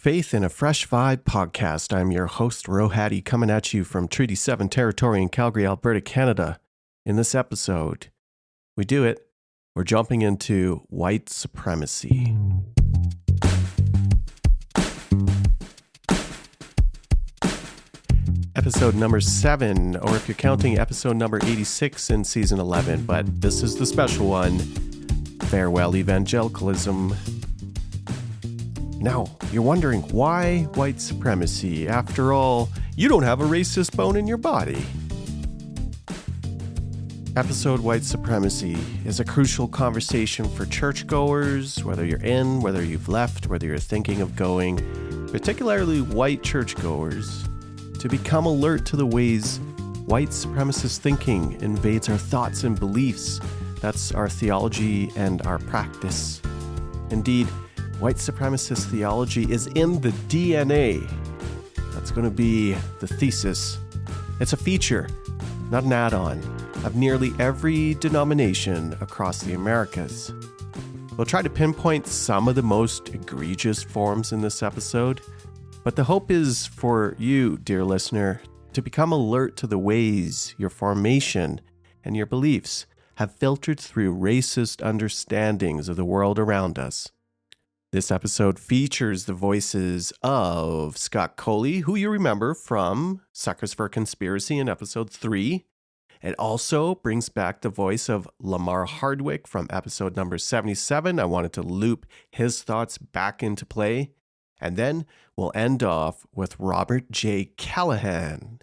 Faith in a Fresh Vibe podcast. I'm your host, Rohadi, coming at you from Treaty 7 territory in Calgary, Alberta, Canada. In this episode, we're jumping into white supremacy. Episode number 7, or if you're counting episode number 86 in season 11, but this is the special one, Farewell Evangelicalism. Now, you're wondering, why white supremacy? After all, you don't have a racist bone in your body. Episode White Supremacy is a crucial conversation for churchgoers, whether you're in, whether you've left, whether you're thinking of going, particularly white churchgoers, to become alert to the ways white supremacist thinking invades our thoughts and beliefs. That's our theology and our practice. Indeed, white supremacist theology is in the DNA. That's going to be the thesis. It's a feature, not an add-on, of nearly every denomination across the Americas. We'll try to pinpoint some of the most egregious forms in this episode, but the hope is for you, dear listener, to become alert to the ways your formation and your beliefs have filtered through racist understandings of the world around us. This episode features the voices of Scott Coley, who you remember from Suckers for Conspiracy in episode 3. It also brings back the voice of Lamar Hardwick from episode number 77. I wanted to loop his thoughts back into play. And then we'll end off with Robert J. Callahan.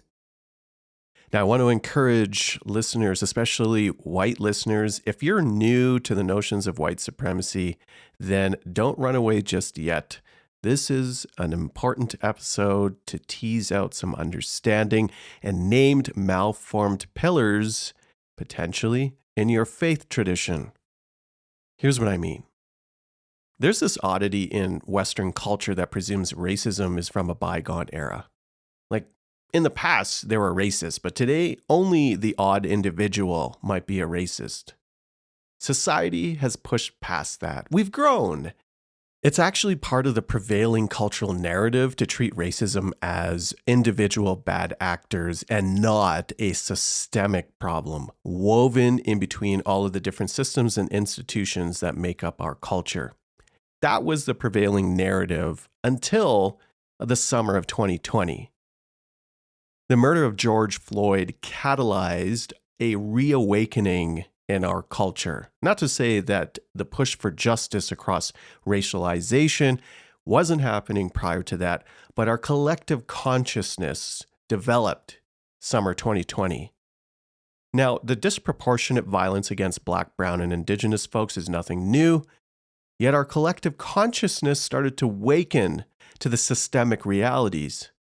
Now, I want to encourage listeners, especially white listeners, if you're new to the notions of white supremacy, then don't run away just yet. This is an important episode to tease out some understanding and named malformed pillars, potentially, in your faith tradition. Here's what I mean. There's this oddity in Western culture that presumes racism is from a bygone era. Like, in the past, there were racists, but today, only the odd individual might be a racist. Society has pushed past that. We've grown. It's actually part of the prevailing cultural narrative to treat racism as individual bad actors and not a systemic problem woven in between all of the different systems and institutions that make up our culture. That was the prevailing narrative until the summer of 2020. The murder of George Floyd catalyzed a reawakening in our culture. Not to say that the push for justice across racialization wasn't happening prior to that, but our collective consciousness developed summer 2020. Now, the disproportionate violence against Black, Brown, and Indigenous folks is nothing new, yet our collective consciousness started to waken to the systemic realities.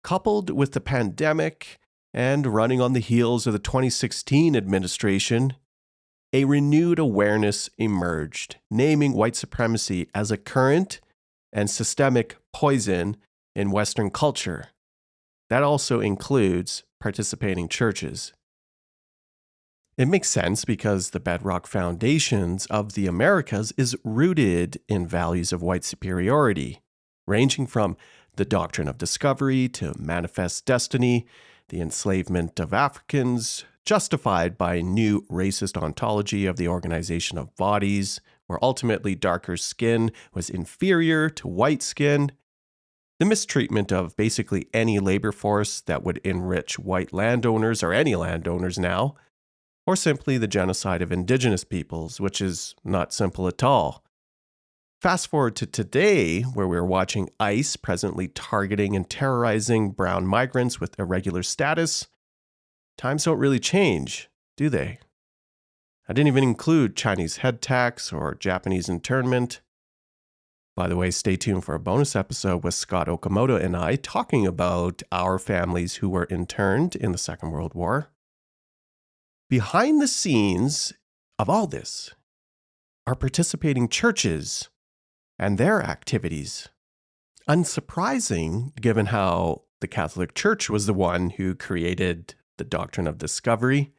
Coupled with the pandemic and running on the heels of the 2016 administration, a renewed awareness emerged, naming white supremacy as a current and systemic poison in Western culture. That also includes participating churches. It makes sense because the bedrock foundations of the Americas is rooted in values of white superiority, ranging from the doctrine of discovery to manifest destiny, the enslavement of Africans, justified by new racist ontology of the organization of bodies, where ultimately darker skin was inferior to white skin, the mistreatment of basically any labor force that would enrich white landowners or any landowners now, or simply the genocide of indigenous peoples, which is not simple at all. Fast forward to today, where we're watching ICE presently targeting and terrorizing brown migrants with irregular status. Times don't really change, do they? I didn't even include Chinese head tax or Japanese internment. By the way, stay tuned for a bonus episode with Scott Okamoto and I talking about our families who were interned in the Second World War. Behind the scenes of all this are participating churches and their activities. Unsurprising, given how the Catholic Church was the one who created the doctrine of discovery,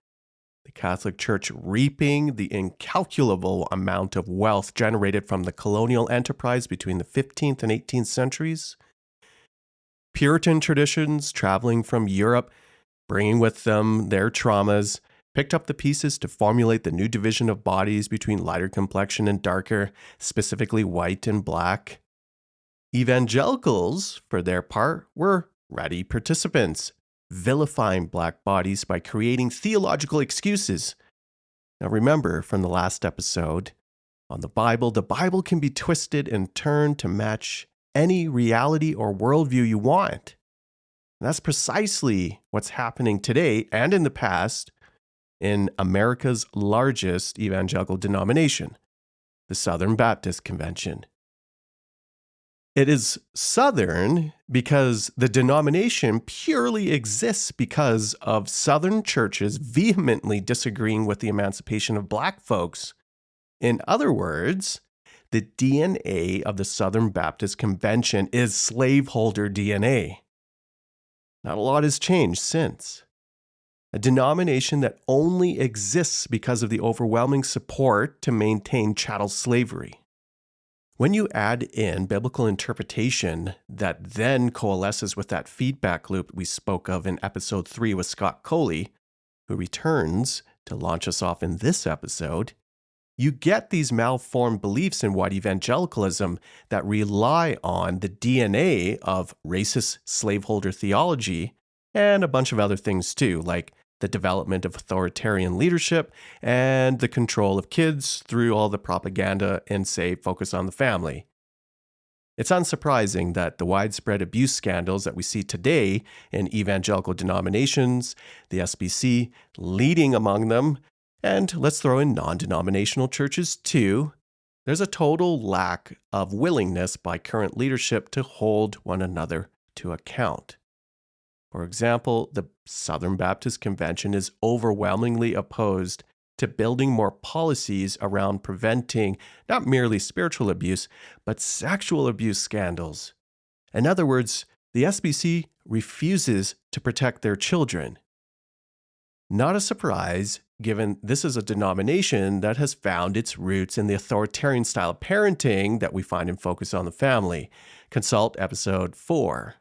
the Catholic Church reaping the incalculable amount of wealth generated from the colonial enterprise between the 15th and 18th centuries, Puritan traditions traveling from Europe, bringing with them their traumas, picked up the pieces to formulate the new division of bodies between lighter complexion and darker, specifically white and black. Evangelicals, for their part, were ready participants, vilifying black bodies by creating theological excuses. Now remember from the last episode on the Bible can be twisted and turned to match any reality or worldview you want. And that's precisely what's happening today and in the past in America's largest evangelical denomination, the Southern Baptist Convention. It is Southern because the denomination purely exists because of Southern churches vehemently disagreeing with the emancipation of black folks. In other words, the DNA of the Southern Baptist Convention is slaveholder DNA. Not a lot has changed since. A denomination that only exists because of the overwhelming support to maintain chattel slavery. When you add in biblical interpretation that then coalesces with that feedback loop we spoke of in episode 3 with Scott Coley, who returns to launch us off in this episode, you get these malformed beliefs in white evangelicalism that rely on the DNA of racist slaveholder theology and a bunch of other things too, like the development of authoritarian leadership and the control of kids through all the propaganda and, say, focus on the family. It's unsurprising that the widespread abuse scandals that we see today in evangelical denominations, the SBC leading among them, and let's throw in non-denominational churches too, there's a total lack of willingness by current leadership to hold one another to account. For example, the Southern Baptist Convention is overwhelmingly opposed to building more policies around preventing not merely spiritual abuse, but sexual abuse scandals. In other words, the SBC refuses to protect their children. Not a surprise, given this is a denomination that has found its roots in the authoritarian style of parenting that we find in Focus on the Family. Consult episode 4.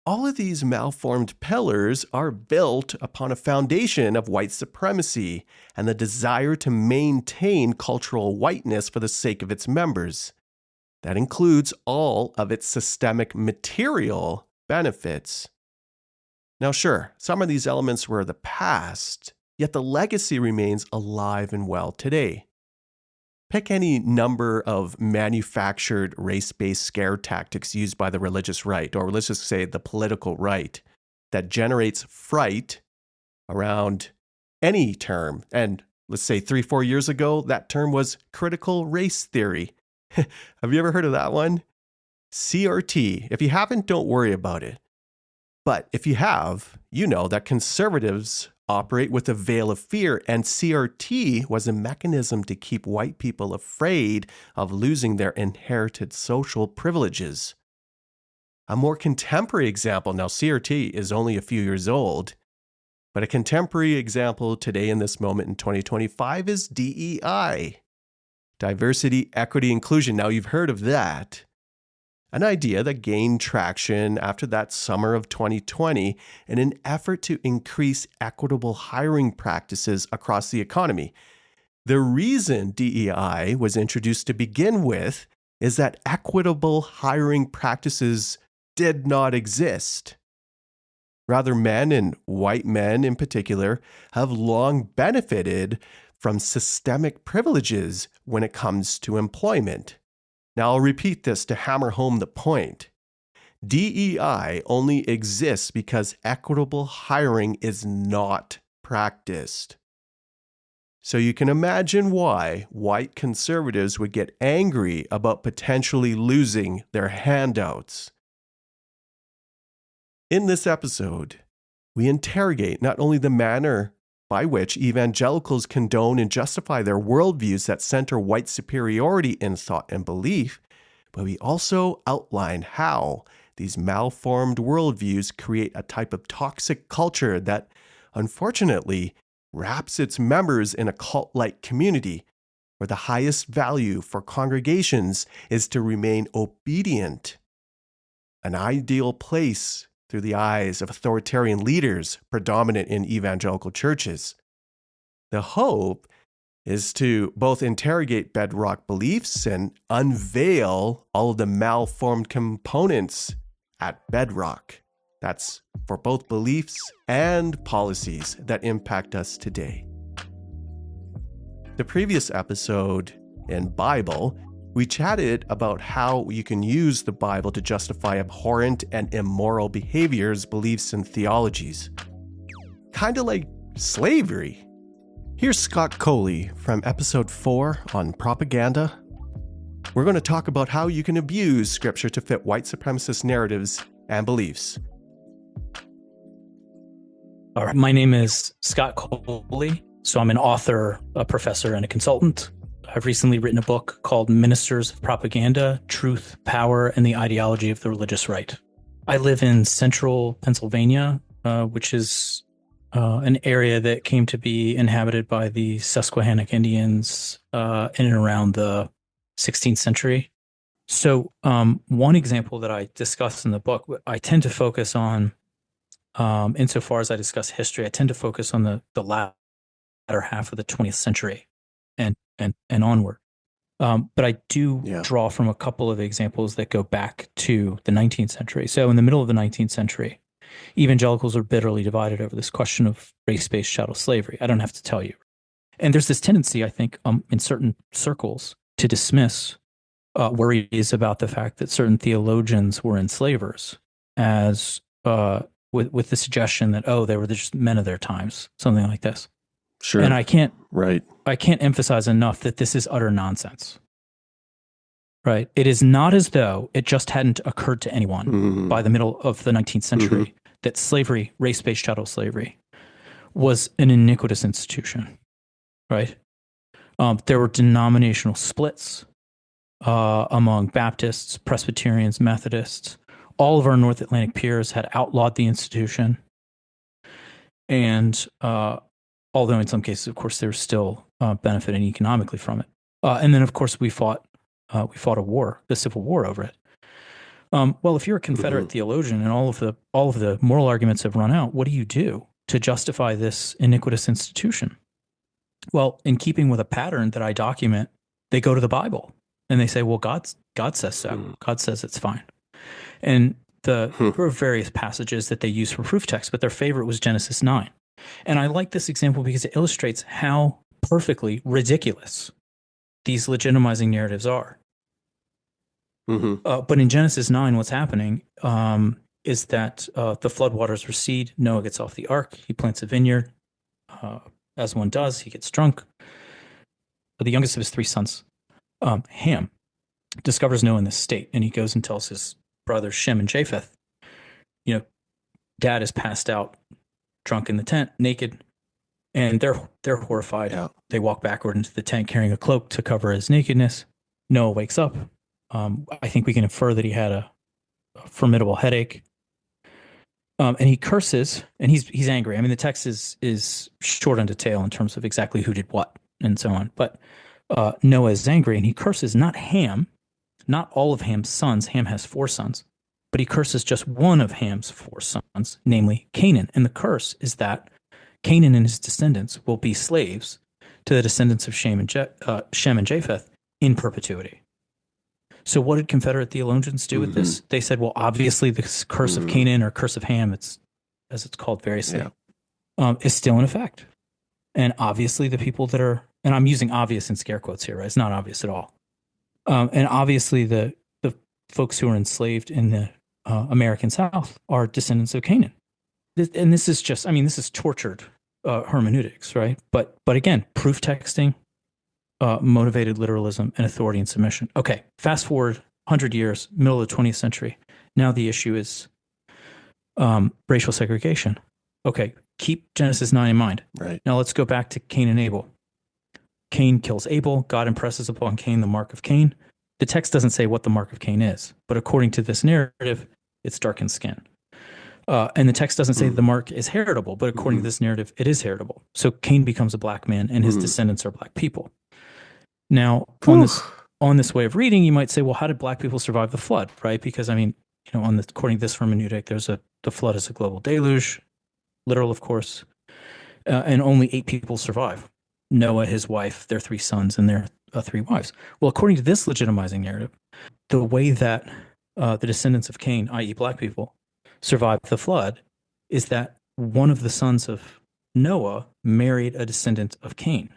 All of these malformed pillars are built upon a foundation of white supremacy and the desire to maintain cultural whiteness for the sake of its members. That includes all of its systemic material benefits. Now, sure, some of these elements were the past, yet the legacy remains alive and well today. Pick any number of manufactured race-based scare tactics used by the religious right, or let's just say the political right, that generates fright around any term. And let's say 3-4 years ago, that term was critical race theory. Have you ever heard of that one? CRT. If you haven't, don't worry about it. But if you have, you know that conservatives operate with a veil of fear, and CRT was a mechanism to keep white people afraid of losing their inherited social privileges. A more contemporary example, now CRT is only a few years old, but a contemporary example today in this moment in 2025 is DEI. Diversity, equity, inclusion. Now you've heard of that. An idea that gained traction after that summer of 2020 in an effort to increase equitable hiring practices across the economy. The reason DEI was introduced to begin with is that equitable hiring practices did not exist. Rather, men, and white men in particular, have long benefited from systemic privileges when it comes to employment. Now, I'll repeat this to hammer home the point. DEI only exists because equitable hiring is not practiced. So you can imagine why white conservatives would get angry about potentially losing their handouts. In this episode, we interrogate not only the manner by which evangelicals condone and justify their worldviews that center white superiority in thought and belief, but we also outline how these malformed worldviews create a type of toxic culture that, unfortunately, wraps its members in a cult-like community where the highest value for congregations is to remain obedient, an ideal place through the eyes of authoritarian leaders predominant in evangelical churches. The hope is to both interrogate bedrock beliefs and unveil all of the malformed components at bedrock. That's for both beliefs and policies that impact us today. The previous episode in Bible, we chatted about how you can use the Bible to justify abhorrent and immoral behaviors, beliefs, and theologies. Kind of like slavery. Here's Scott Coley from episode 4 on propaganda. We're going to talk about how you can abuse scripture to fit white supremacist narratives and beliefs. All right. My name is Scott Coley. So I'm an author, a professor, and a consultant. I've recently written a book called Ministers of Propaganda, Truth, Power, and the Ideology of the Religious Right. I live in central Pennsylvania, which is an area that came to be inhabited by the Susquehannock Indians in and around the 16th century. So one example that I discuss in the book, I tend to focus on, insofar as I discuss history, I tend to focus on the latter half of the 20th century and onward. But I do draw from a couple of examples that go back to the 19th century. So in the middle of the 19th century, evangelicals are bitterly divided over this question of race-based chattel slavery. I don't have to tell you. And there's this tendency, I think, in certain circles to dismiss worries about the fact that certain theologians were enslavers as with the suggestion that, they were just men of their times, something like this. Sure. And I can't emphasize enough that this is utter nonsense. Right? It is not as though it just hadn't occurred to anyone by the middle of the 19th century that slavery, race-based chattel slavery, was an iniquitous institution. Right? There were denominational splits among Baptists, Presbyterians, Methodists. All of our North Atlantic peers had outlawed the institution. And although in some cases, of course, they were still benefiting economically from it. And then, of course, we fought a war, the Civil War, over it. Well, if you're a Confederate theologian and all of the moral arguments have run out, what do you do to justify this iniquitous institution? Well, in keeping with a pattern that I document, they go to the Bible and they say, well, God says so. God says it's fine. And there were various passages that they used for proof text, but their favorite was Genesis 9. And I like this example because it illustrates how perfectly ridiculous these legitimizing narratives are. But in Genesis 9, what's happening is that the floodwaters recede. Noah gets off the ark. He plants a vineyard. As one does, he gets drunk. The youngest of his 3 sons, Ham, discovers Noah in this state, and he goes and tells his brothers Shem and Japheth, Dad is passed out, drunk in the tent, naked, and they're horrified. Yeah. They walk backward into the tent carrying a cloak to cover his nakedness. Noah wakes up. I think we can infer that he had a formidable headache. And he curses, and he's angry. I mean, the text is short on detail in terms of exactly who did what and so on. But Noah is angry, and he curses not Ham, not all of Ham's sons. Ham has 4 sons. But he curses just one of Ham's 4 sons, namely Canaan. And the curse is that Canaan and his descendants will be slaves to the descendants of Shem and Japheth in perpetuity. So what did Confederate theologians do with this? They said, well, obviously the curse of Canaan or curse of Ham, as it's called variously, is still in effect. And obviously the people that are, and I'm using obvious in scare quotes here, right? It's not obvious at all. And obviously the folks who are enslaved in the American South are descendants of Canaan. And this is just, this is tortured hermeneutics, right? But again, proof texting, motivated literalism, and authority and submission. Okay, fast forward 100 years, middle of the 20th century. Now the issue is racial segregation. Okay, keep Genesis 9 in mind. Right. Now let's go back to Cain and Abel. Cain kills Abel. God impresses upon Cain the mark of Cain. The text doesn't say what the mark of Cain is, but according to this narrative, it's darkened skin. And the text doesn't say the mark is heritable, but according to this narrative, it is heritable. So Cain becomes a black man and his descendants are black people. Now, on this way of reading, you might say, well, how did black people survive the flood, right? Because, I mean, according to this hermeneutic, the flood is a global deluge, literal, of course, and only 8 people survive. Noah, his wife, their 3 sons, and their 3 wives. Well, according to this legitimizing narrative, the way that the descendants of Cain, i.e. black people, survived the flood is that one of the sons of Noah married a descendant of Cain.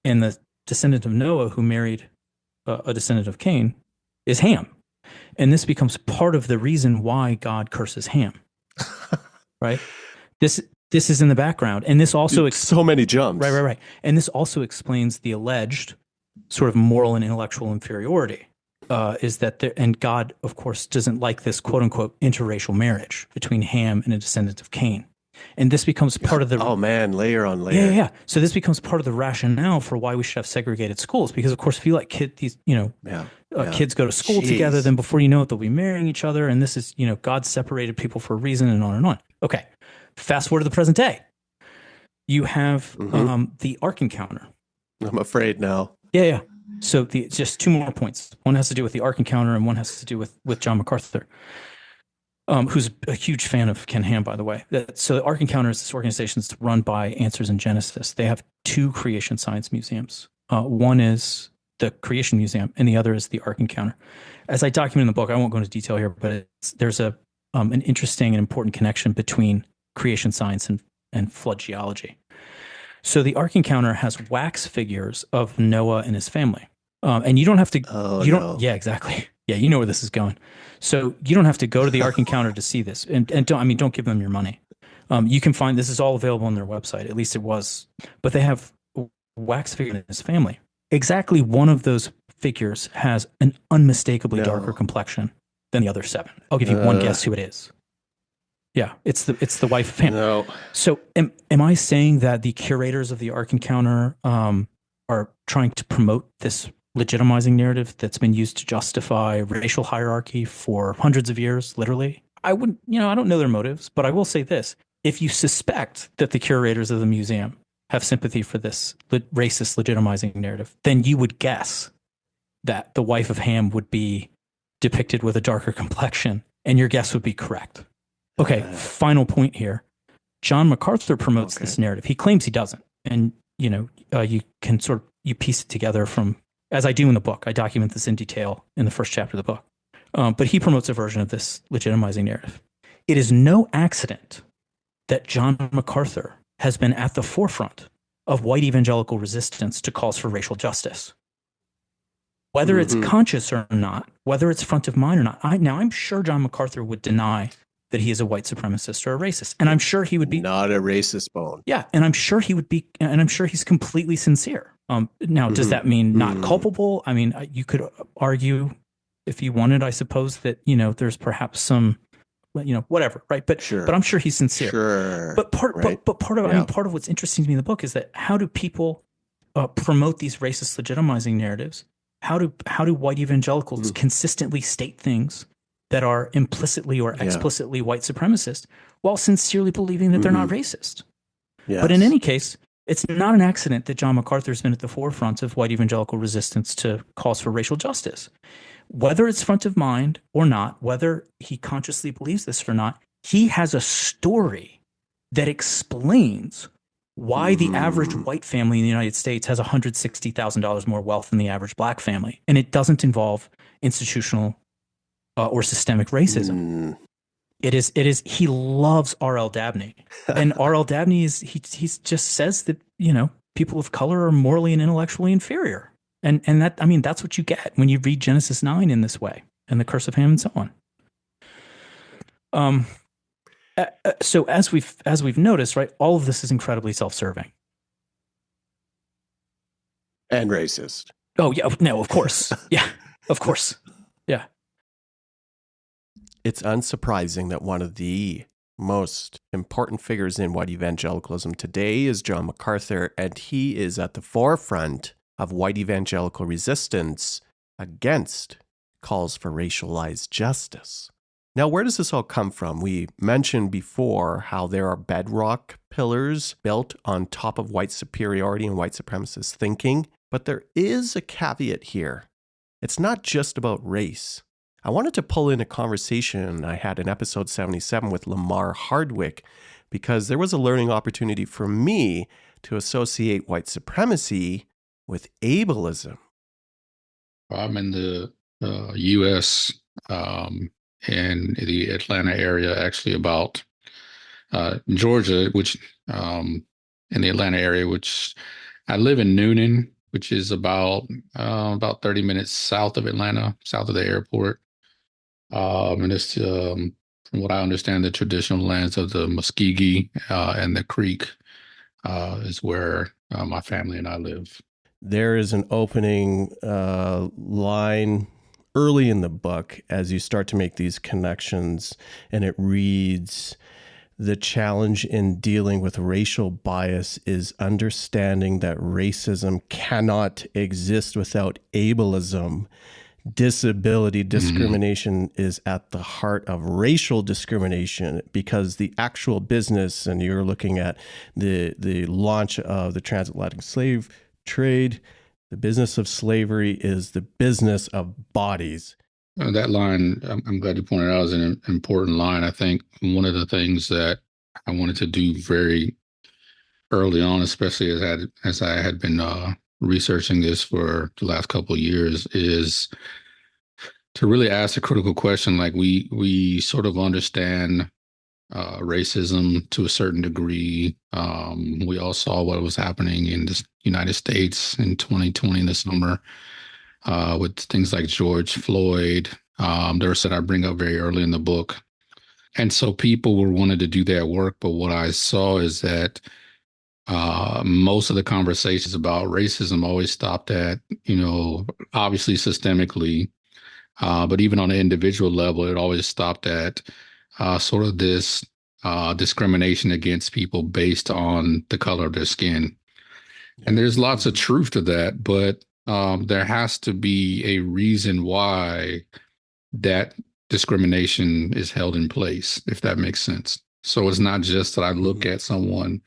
And the descendant of Noah who married a descendant of Cain is Ham. And this becomes part of the reason why God curses Ham. Right? This is in the background. And this also... so many jumps. Right. And this also explains the alleged sort of moral and intellectual inferiority. Is that and God, of course, doesn't like this quote unquote interracial marriage between Ham and a descendant of Cain. And this becomes part of the... Oh, man, layer on layer. Yeah. So this becomes part of the rationale for why we should have segregated schools. Because, of course, if you let kids go to school together, then before you know it, they'll be marrying each other. And this is, God separated people for a reason and on and on. Okay. Fast forward to the present day. You have the Ark encounter. I'm afraid now. Yeah. So just 2 more points. One has to do with the Ark encounter and one has to do with John MacArthur. Who's a huge fan of Ken Ham, by the way. So the Ark Encounter is this organization that's run by Answers in Genesis. They have 2 creation science museums. One is the Creation Museum, and the other is the Ark Encounter. As I document in the book, I won't go into detail here, but there's an interesting and important connection between creation science and flood geology. So the Ark Encounter has wax figures of Noah and his family, and you don't have to. Yeah, exactly. Yeah, you know where this is going. So you don't have to go to the Ark Encounter to see this, and don't give them your money. You can find this is all available on their website. At least it was, but they have wax figures in his family. Exactly one of those figures has an unmistakably darker complexion than the other 7. I'll give you one guess who it is. Yeah, it's the wife of Ham. No. So am I saying that the curators of the Ark Encounter are trying to promote this legitimizing narrative that's been used to justify racial hierarchy for hundreds of years, literally? I wouldn't, I don't know their motives, but I will say this. If you suspect that the curators of the museum have sympathy for this racist legitimizing narrative, then you would guess that the wife of Ham would be depicted with a darker complexion, and your guess would be correct. Okay, final point here. John MacArthur promotes this narrative. He claims he doesn't. And, you can you piece it together from, as I do in the book. I document this in detail in the first chapter of the book. But he promotes a version of this legitimizing narrative. It is no accident that John MacArthur has been at the forefront of white evangelical resistance to calls for racial justice. Whether it's conscious or not, whether it's front of mind or not, I'm sure John MacArthur would deny that he is a white supremacist or a racist. And I'm sure he would be... Not a racist bone. Yeah, and I'm sure he would be, and I'm sure he's completely sincere. Now, does that mean not culpable? I mean, you could argue, if you wanted, I suppose, that, there's perhaps some, whatever, right? But but I'm sure he's sincere. Sure. But part of what's interesting to me in the book is that how do people promote these racist legitimizing narratives? How do white evangelicals consistently state things that are implicitly or explicitly white supremacist while sincerely believing that they're not racist? Yes. But in any case, it's not an accident that John MacArthur has been at the forefront of white evangelical resistance to calls for racial justice. Whether it's front of mind or not, whether he consciously believes this or not, he has a story that explains why the average white family in the United States has $160,000 more wealth than the average black family. And it doesn't involve institutional or systemic racism. It is. He loves R.L. Dabney, and R.L. Dabney he just says that people of color are morally and intellectually inferior, and that's what you get when you read Genesis 9 in this way, and the curse of Ham and so on. So as we've noticed, right, all of this is incredibly self-serving and racist. Oh yeah, no, of course, yeah, of course, yeah. It's unsurprising that one of the most important figures in white evangelicalism today is John MacArthur, and he is at the forefront of white evangelical resistance against calls for racialized justice. Now, where does this all come from? We mentioned before how there are bedrock pillars built on top of white superiority and white supremacist thinking, but there is a caveat here. It's not just about race. I wanted to pull in a conversation I had in episode 77 with Lamar Hardwick because there was a learning opportunity for me to associate white supremacy with ableism. I'm in the U.S. In the Atlanta area, actually about Georgia, which in the Atlanta area, which I live in Noonan, which is about 30 minutes south of Atlanta, south of the airport. And it's from what I understand, the traditional lands of the Muskegee and the Creek is where my family and I live. There is an opening line early in the book as you start to make these connections, and it reads, "The challenge in dealing with racial bias is understanding that racism cannot exist without ableism. Disability discrimination is at the heart of racial discrimination because the actual business," and you're looking at the launch of the transatlantic slave trade, the business of slavery is the business of bodies. That line, I'm glad you pointed out, is an important line. I think one of the things that I wanted to do very early on, especially as I had been researching this for the last couple of years, is to really ask a critical question. Like we sort of understand racism to a certain degree. We all saw what was happening in the United States in 2020 in the summer with things like George Floyd. There was that I bring up very early in the book. And so people were wanting to do that work. But what I saw is that most of the conversations about racism always stopped at, obviously systemically, but even on an individual level, it always stopped at sort of this discrimination against people based on the color of their skin. And there's lots of truth to that, but there has to be a reason why that discrimination is held in place, if that makes sense. So it's not just that I look at someone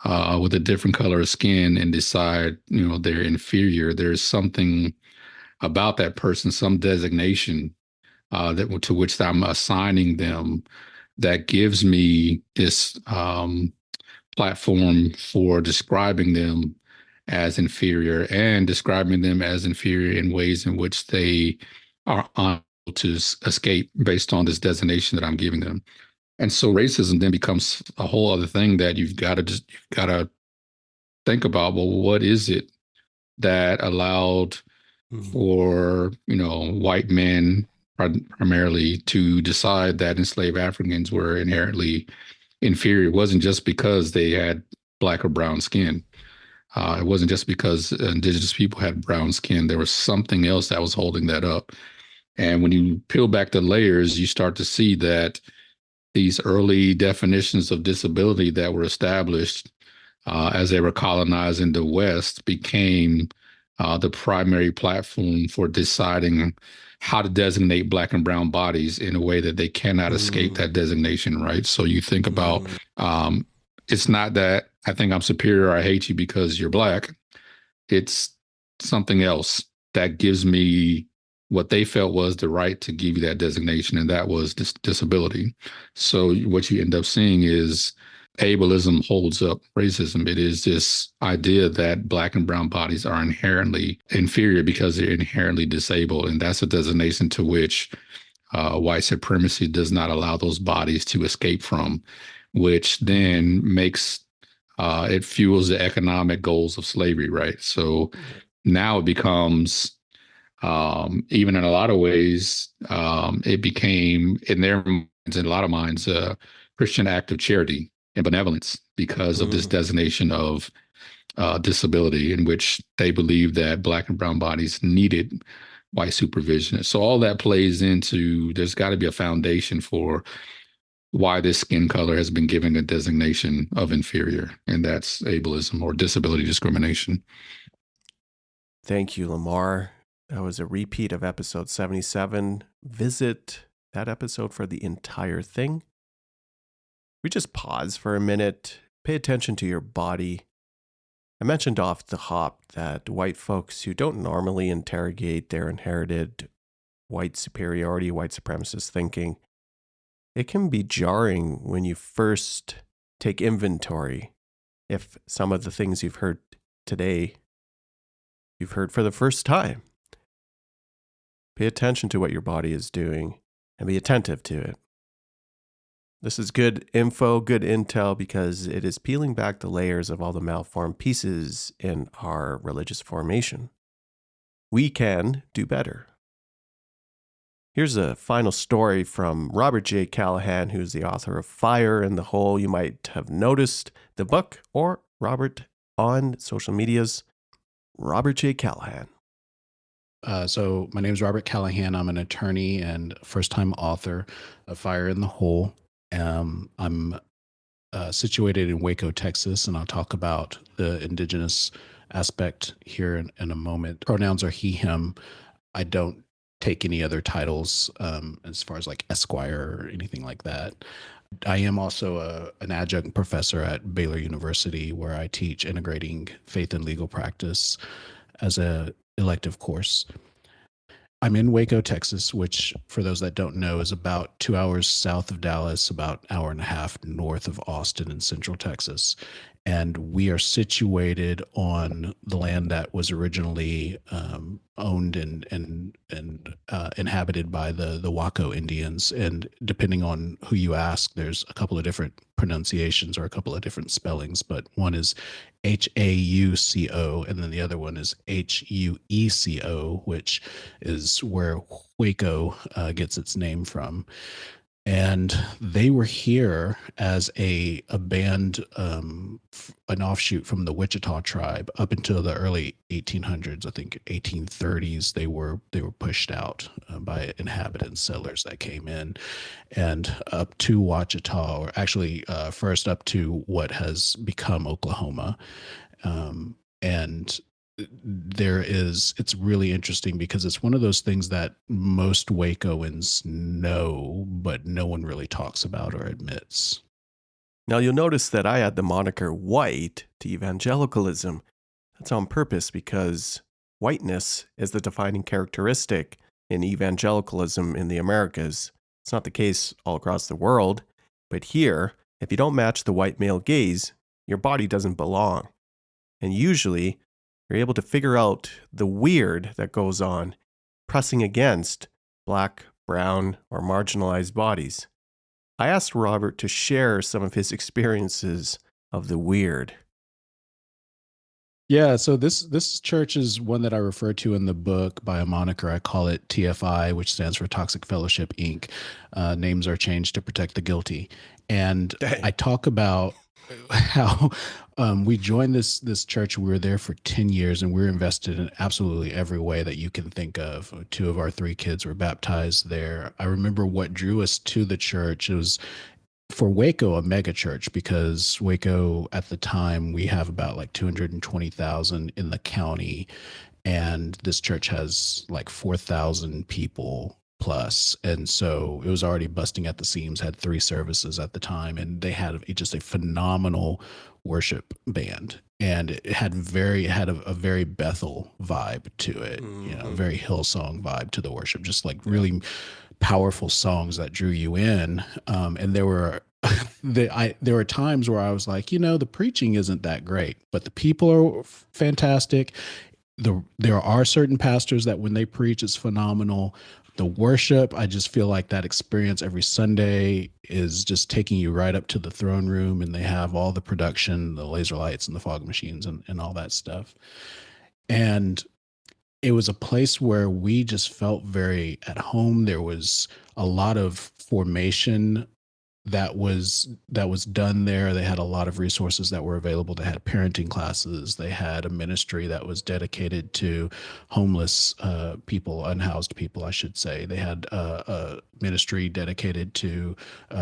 with a different color of skin and decide, they're inferior. There's something about that person, some designation that to which I'm assigning them that gives me this platform for describing them as inferior and describing them as inferior in ways in which they are unable to escape based on this designation that I'm giving them. And so racism then becomes a whole other thing that you've got to think about. Well, what is it that allowed for, white men primarily to decide that enslaved Africans were inherently inferior? It wasn't just because they had black or brown skin. It wasn't just because indigenous people had brown skin. There was something else that was holding that up. And when you peel back the layers, you start to see that these early definitions of disability that were established as they were colonizing the West became the primary platform for deciding how to designate black and brown bodies in a way that they cannot escape that designation, right? So you think about, it's not that I think I'm superior or I hate you because you're black. It's something else that gives me what they felt was the right to give you that designation, and that was disability. So what you end up seeing is ableism holds up racism. It is this idea that black and brown bodies are inherently inferior because they're inherently disabled. And that's a designation to which white supremacy does not allow those bodies to escape from, which then makes it fuels the economic goals of slavery, right? So now it becomes, even in a lot of ways, it became in their minds, in a lot of minds, a Christian act of charity and benevolence because of this designation of disability, in which they believe that black and brown bodies needed white supervision. So all that plays into, there's got to be a foundation for why this skin color has been given a designation of inferior, and that's ableism or disability discrimination. Thank you, Lamar. That was a repeat of episode 77. Visit that episode for the entire thing, we just pause for a minute, pay attention to your body. I mentioned off the hop that white folks who don't normally interrogate their inherited white superiority, white supremacist thinking, it can be jarring when you first take inventory. If some of the things you've heard today, you've heard for the first time. Pay attention to what your body is doing and be attentive to it. This is good info, good intel, because it is peeling back the layers of all the malformed pieces in our religious formation. We can do better. Here's a final story from Robert J. Callahan, who's the author of Fire in the Hole. You might have noticed the book or Robert on social medias. Robert J. Callahan. So my name is Robert Callahan. I'm an attorney and first-time author of Fire in the Hole. I'm situated in Waco, Texas, and I'll talk about the indigenous aspect here in a moment. Pronouns are he, him. I don't take any other titles as far as like Esquire or anything like that. I am also an adjunct professor at Baylor University, where I teach integrating faith and legal practice as a elective course. I'm in Waco, Texas, which, for those that don't know, is about 2 hours south of Dallas, about an hour and a half north of Austin in Central Texas. And we are situated on the land that was originally owned and inhabited by the Waco Indians. And depending on who you ask, there's a couple of different pronunciations or a couple of different spellings, but one is H-A-U-C-O, and then the other one is H-U-E-C-O, which is where Waco gets its name from. And they were here as a band, an offshoot from the Wichita tribe up until the early 1800s. I think 1830s they were pushed out by inhabitants, settlers that came in, and up to Wichita, or actually first up to what has become Oklahoma, and it's really interesting because it's one of those things that most Wacoans know, but no one really talks about or admits. Now you'll notice that I add the moniker white to evangelicalism. That's on purpose because whiteness is the defining characteristic in evangelicalism in the Americas. It's not the case all across the world, but here, if you don't match the white male gaze, your body doesn't belong. And usually, you're able to figure out the weird that goes on pressing against black, brown, or marginalized bodies. I asked Robert to share some of his experiences of the weird. Yeah, so this church is one that I refer to in the book by a moniker. I call it TFI, which stands for Toxic Fellowship, Inc. Names are changed to protect the guilty. And Dang. I talk about how we joined this church. We were there for 10 years and we're invested in absolutely every way that you can think of. 2 of our 3 kids were baptized there. I remember what drew us to the church. It was, for Waco, a mega church, because Waco at the time, we have about like 220,000 in the county. And this church has like 4,000 people plus. And so it was already busting at the seams, had 3 services at the time. And they had just a phenomenal worship band. And it had a very Bethel vibe to it, a very Hillsong vibe to the worship, just like really powerful songs that drew you in. And there were there were times where I was like, the preaching isn't that great, but the people are fantastic. There are certain pastors that when they preach, it's phenomenal. The worship, I just feel like that experience every Sunday is just taking you right up to the throne room, and they have all the production, the laser lights and the fog machines and all that stuff. And it was a place where we just felt very at home. There was a lot of formation that was done there. They had a lot of resources that were available. They had parenting classes. They had a ministry that was dedicated to homeless people, unhoused people, I should say. They had a ministry dedicated to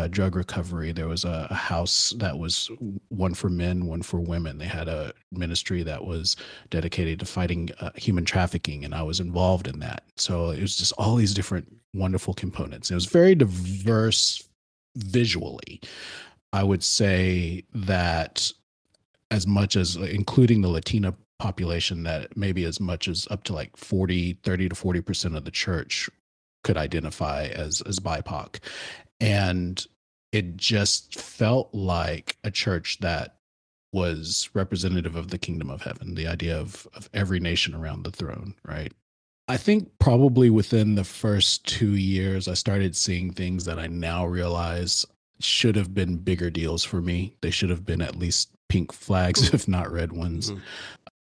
drug recovery. There was a house that was one for men, one for women. They had a ministry that was dedicated to fighting human trafficking, and I was involved in that. So it was just all these different wonderful components. It was very diverse visually. I would say that as much as including the Latina population, that maybe as much as up to like 30 to 40% of the church could identify as BIPOC. And it just felt like a church that was representative of the kingdom of heaven, the idea of every nation around the throne, right? I think probably within the first 2 years, I started seeing things that I now realize should have been bigger deals for me. They should have been at least pink flags, if not red ones. Mm-hmm.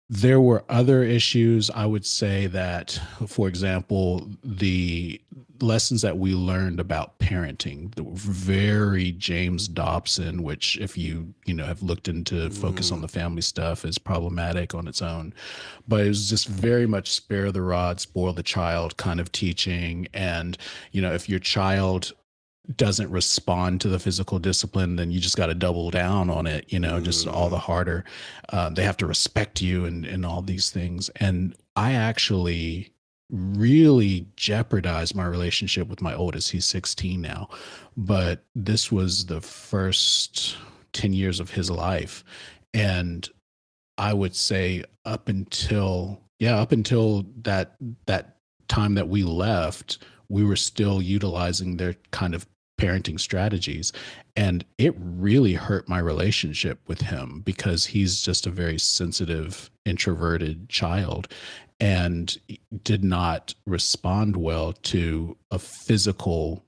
There were other issues. I would say that, for example, the lessons that we learned about parenting, the very James Dobson, which if you have looked into Focus on the Family stuff, is problematic on its own. But it was just very much spare the rod, spoil the child kind of teaching. And, if your child doesn't respond to the physical discipline, then you just got to double down on it, just all the harder. They have to respect you and all these things. And I actually really jeopardized my relationship with my oldest. He's 16 now, but this was the first 10 years of his life. And I would say up until that time that we left, we were still utilizing their kind of parenting strategies. And it really hurt my relationship with him because he's just a very sensitive, introverted child and did not respond well to a physical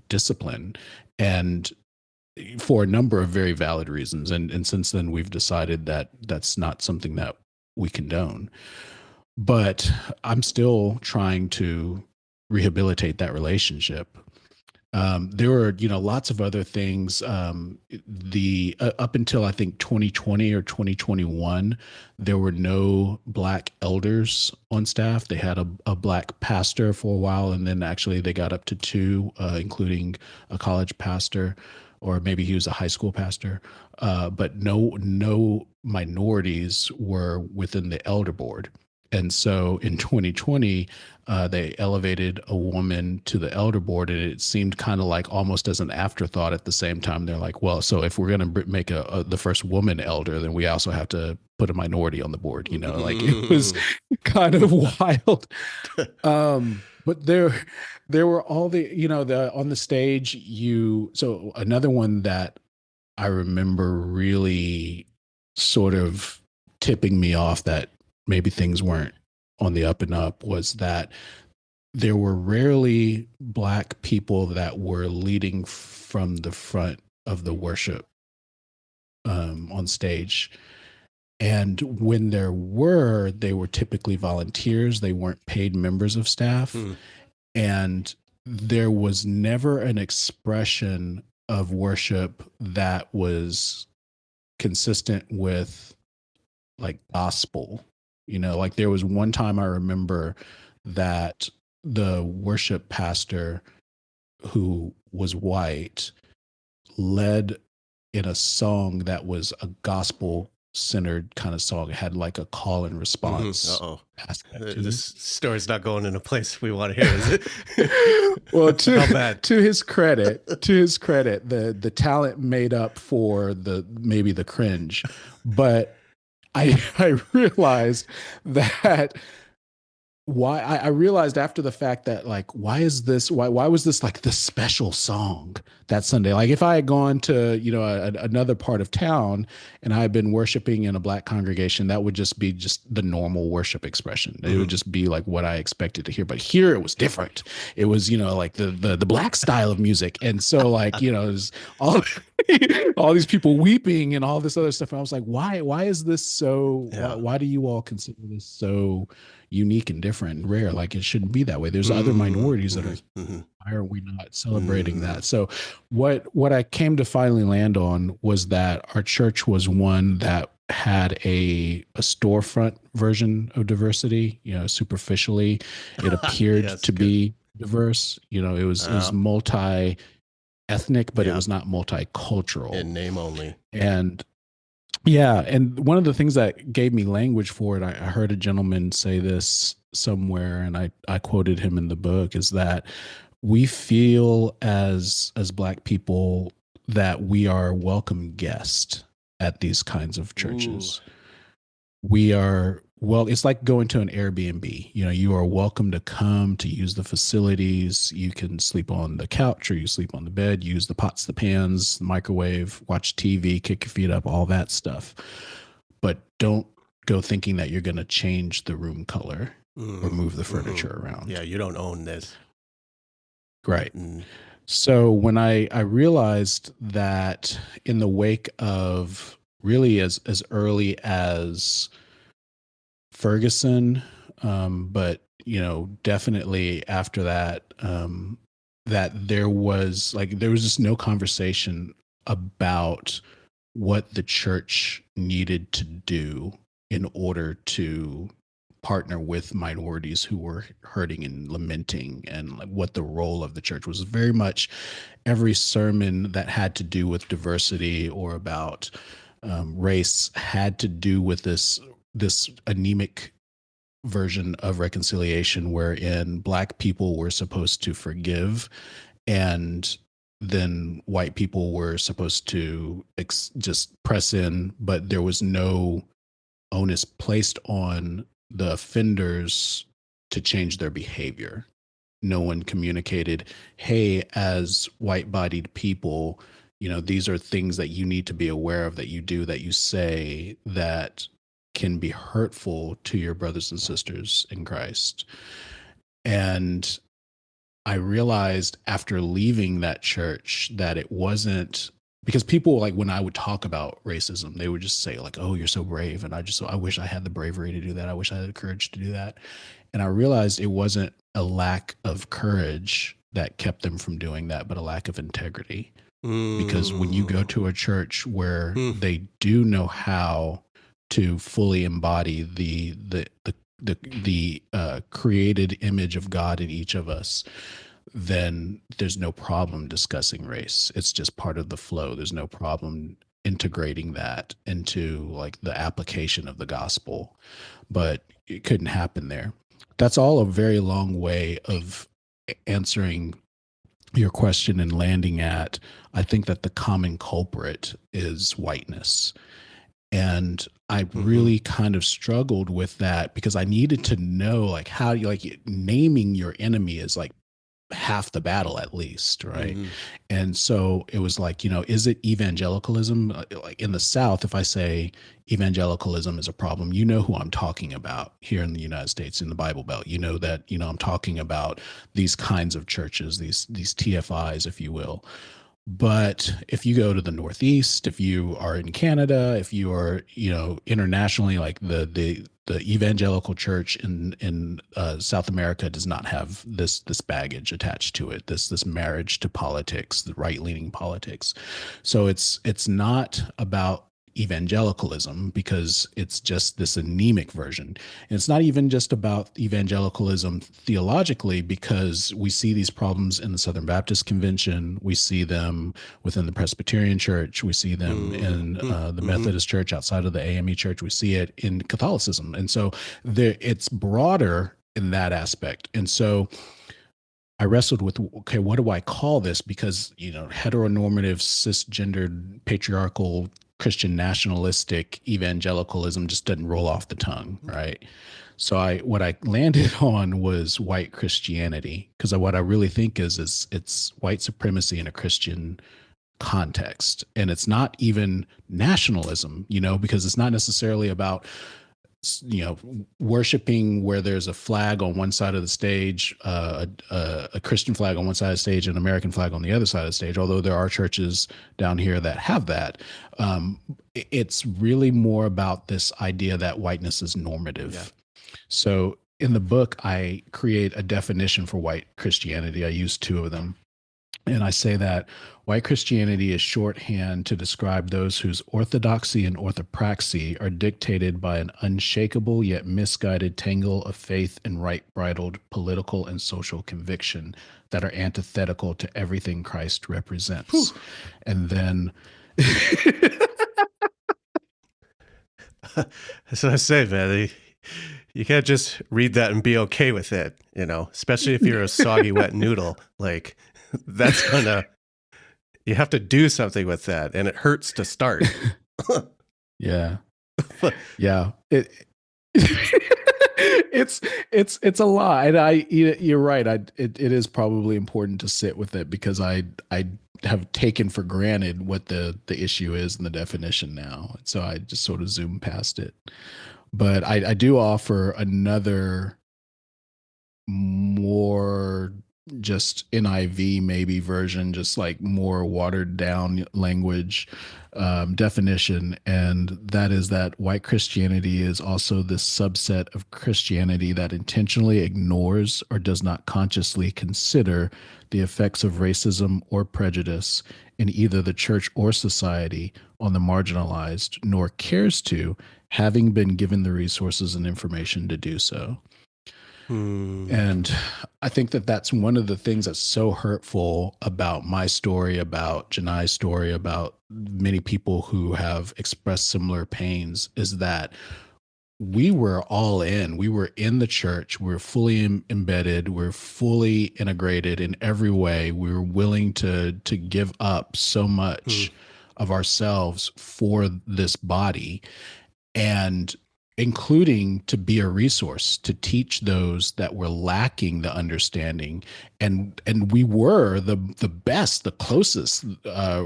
discipline. And for a number of very valid reasons. And since then, we've decided that that's not something that we condone. But I'm still trying to rehabilitate that relationship. There were, lots of other things. Up until I think 2020 or 2021, there were no Black elders on staff. They had a Black pastor for a while, and then actually they got up to 2, including a college pastor, or maybe he was a high school pastor. But no minorities were within the elder board. And so in 2020, they elevated a woman to the elder board, and it seemed kind of like almost as an afterthought. At the same time, they're like, well, so if we're going to make the first woman elder, then we also have to put a minority on the board. Like it was kind of wild. But there were all the, on the stage, so another one that I remember really sort of tipping me off that maybe things weren't on the up and up was that there were rarely Black people that were leading from the front of the worship on stage. And when there were, they were typically volunteers. They weren't paid members of staff. And there was never an expression of worship that was consistent with like gospel. Like there was one time I remember that the worship pastor, who was white, led in a song that was a gospel centered kind of song. It had like a call and response. This story's not going in a place we want to hear, is it? Well, to his credit, the talent made up for maybe the cringe, but I realized that I realized after the fact that like, why was this like the special song that Sunday? Like if I had gone to, another part of town and I had been worshiping in a Black congregation, that would just be the normal worship expression. It would just be like what I expected to hear. But here it was different. It was, like the Black style of music. And so like, it was all these people weeping and all this other stuff. And I was like, why is this so, why do you all consider this so unique and different and rare? Like it shouldn't be that way. There's other minorities that are, why are we not celebrating that? So what I came to finally land on was that our church was one that had a storefront version of diversity. Superficially, it appeared to be diverse. It was multi-ethnic, but it was not multicultural. In name only. And and one of the things that gave me language for it, I heard a gentleman say this somewhere, and I quoted him in the book, is that we feel as Black people that we are welcome guests at these kinds of churches. We are, it's like going to an Airbnb. You are welcome to come to use the facilities. You can sleep on the couch or you sleep on the bed, use the pots, the pans, the microwave, watch TV, kick your feet up, all that stuff. But don't go thinking that you're going to change the room color or move the furniture around. Yeah, you don't own this. Right. So when I realized that in the wake of really as early as Ferguson, but definitely after that, that there was just no conversation about what the church needed to do in order to partner with minorities who were hurting and lamenting, and like what the role of the church was. Very much every sermon that had to do with diversity or about race had to do with this anemic version of reconciliation, wherein Black people were supposed to forgive, and then white people were supposed to just press in, but there was no onus placed on the offenders to change their behavior. No one communicated, hey, as white-bodied people, these are things that you need to be aware of, that you do, that you say, that can be hurtful to your brothers and sisters in Christ. And I realized after leaving that church that it wasn't, because people, like, when I would talk about racism, they would just say like, oh, you're so brave. And I wish I had the bravery to do that. I wish I had the courage to do that. And I realized it wasn't a lack of courage that kept them from doing that, but a lack of integrity. Because when you go to a church where they do know how to fully embody the created image of God in each of us, then there's no problem discussing race. It's just part of the flow. There's no problem integrating that into like the application of the gospel, but it couldn't happen there. That's all a very long way of answering your question and landing at, I think that the common culprit is whiteness. And I really kind of struggled with that because I needed to know, like, how you, like, naming your enemy is like half the battle at least, right? And so it was like, is it evangelicalism? Like in the South, if I say evangelicalism is a problem, who I'm talking about here in the United States, in the Bible Belt. That I'm talking about these kinds of churches, these TFIs, if you will. But if you go to the Northeast, if you are in Canada, if you are, internationally, like the evangelical church in South America does not have this baggage attached to it, this marriage to politics, the right-leaning politics. So it's not about evangelicalism because it's just this anemic version. And it's not even just about evangelicalism theologically, because we see these problems in the Southern Baptist Convention. We see them within the Presbyterian Church. We see them in the Methodist Church outside of the AME Church. We see it in Catholicism. And so it's broader in that aspect. And so I wrestled with, okay, what do I call this? Because, heteronormative, cisgendered, patriarchal, Christian nationalistic evangelicalism just doesn't roll off the tongue, right? So what I landed on was white Christianity, because what I really think is it's white supremacy in a Christian context. And it's not even nationalism, because it's not necessarily about worshiping where there's a flag on one side of the stage, a Christian flag on one side of the stage, and an American flag on the other side of the stage. Although there are churches down here that have that, it's really more about this idea that whiteness is normative. Yeah. So in the book, I create a definition for white Christianity. I use two of them. And I say that white Christianity is shorthand to describe those whose orthodoxy and orthopraxy are dictated by an unshakable yet misguided tangle of faith and right-bridled political and social conviction that are antithetical to everything Christ represents. Whew. And then... That's what I say, man. You can't just read that and be okay with it, especially if you're a soggy, wet noodle. Like... That's you have to do something with that, and it hurts to start. Yeah. Yeah. It's a lot. And you're right. It is probably important to sit with it because I have taken for granted what the issue is and the definition now. So I just sort of zoom past it. But I do offer another more just NIV maybe version, just like more watered down language definition. And that is that white Christianity is also this subset of Christianity that intentionally ignores or does not consciously consider the effects of racism or prejudice in either the church or society on the marginalized, nor cares to, having been given the resources and information to do so. And I think that that's one of the things that's so hurtful about my story, about Janai's story, about many people who have expressed similar pains, is that we were all in. We were in the church. We're fully embedded. We're fully integrated in every way. We were willing to give up so much of ourselves for this body, and including to be a resource to teach those that were lacking the understanding. And we were the best, the closest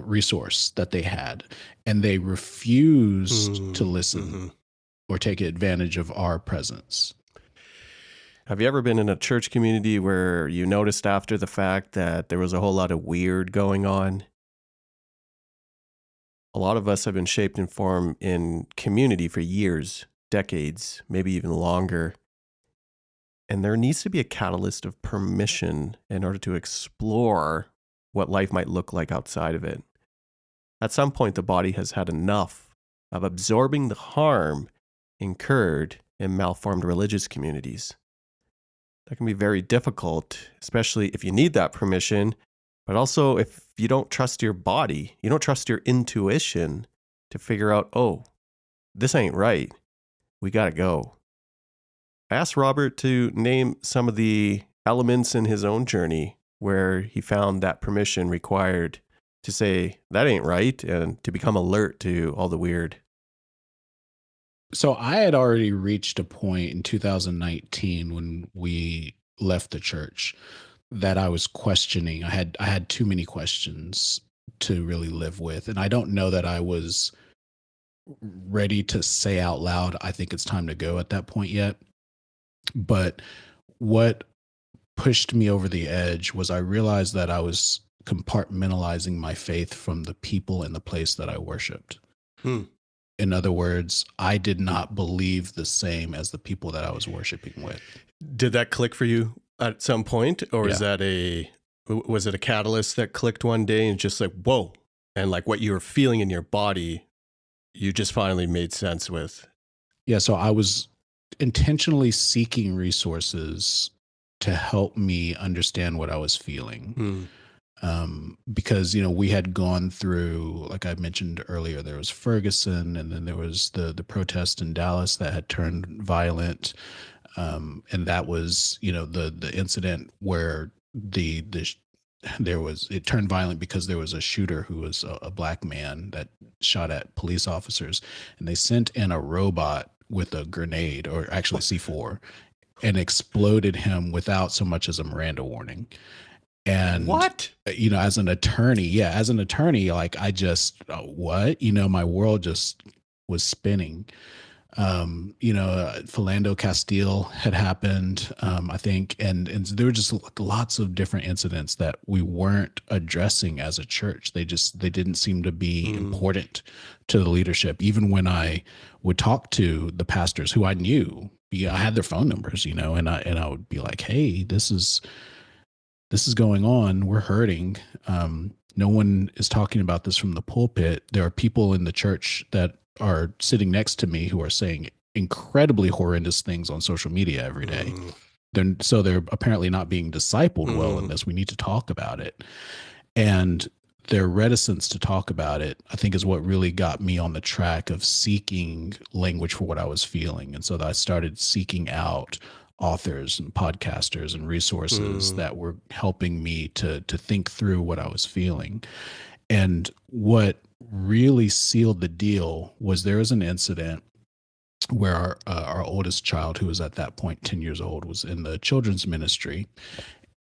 resource that they had. And they refused to listen or take advantage of our presence. Have you ever been in a church community where you noticed after the fact that there was a whole lot of weird going on? A lot of us have been shaped and formed in community for years, decades, maybe even longer. And there needs to be a catalyst of permission in order to explore what life might look like outside of it. At some point, the body has had enough of absorbing the harm incurred in malformed religious communities. That can be very difficult, especially if you need that permission, but also if you don't trust your body, you don't trust your intuition to figure out, oh, this ain't right. We got to go. I asked Robert to name some of the elements in his own journey where he found that permission required to say, that ain't right, and to become alert to all the weird. So I had already reached a point in 2019 when we left the church that I was questioning. I had too many questions to really live with. And I don't know that I was ready to say out loud, I think it's time to go at that point yet. But what pushed me over the edge was I realized that I was compartmentalizing my faith from the people and the place that I worshiped. In other words, I did not believe the same as the people that I was worshiping with. Did that click for you at some point? Or was it a catalyst that clicked one day and just like, whoa, and like what you were feeling in your body, you just finally made sense with? Yeah, so I was intentionally seeking resources to help me understand what I was feeling. Because, we had gone through, like I mentioned earlier, there was Ferguson, and then there was the protest in Dallas that had turned violent. And that was, the incident where it turned violent because there was a shooter who was a black man that shot at police officers, and they sent in a robot with a grenade, or actually C4, and exploded him without so much as a Miranda warning. And what? As an attorney, like I just, what? My world just was spinning. Philando Castile had happened, I think, and there were just lots of different incidents that we weren't addressing as a church. They didn't seem to be important to the leadership. Even when I would talk to the pastors who I knew, I had their phone numbers, and I would be like, hey, this is going on. We're hurting. No one is talking about this from the pulpit. There are people in the church that are sitting next to me who are saying incredibly horrendous things on social media every day. They're apparently not being discipled well in this. We need to talk about it. And their reticence to talk about it, I think, is what really got me on the track of seeking language for what I was feeling. And so I started seeking out authors and podcasters and resources that were helping me to think through what I was feeling. And what really sealed the deal was there was an incident where our oldest child, who was at that point 10 years old, was in the children's ministry,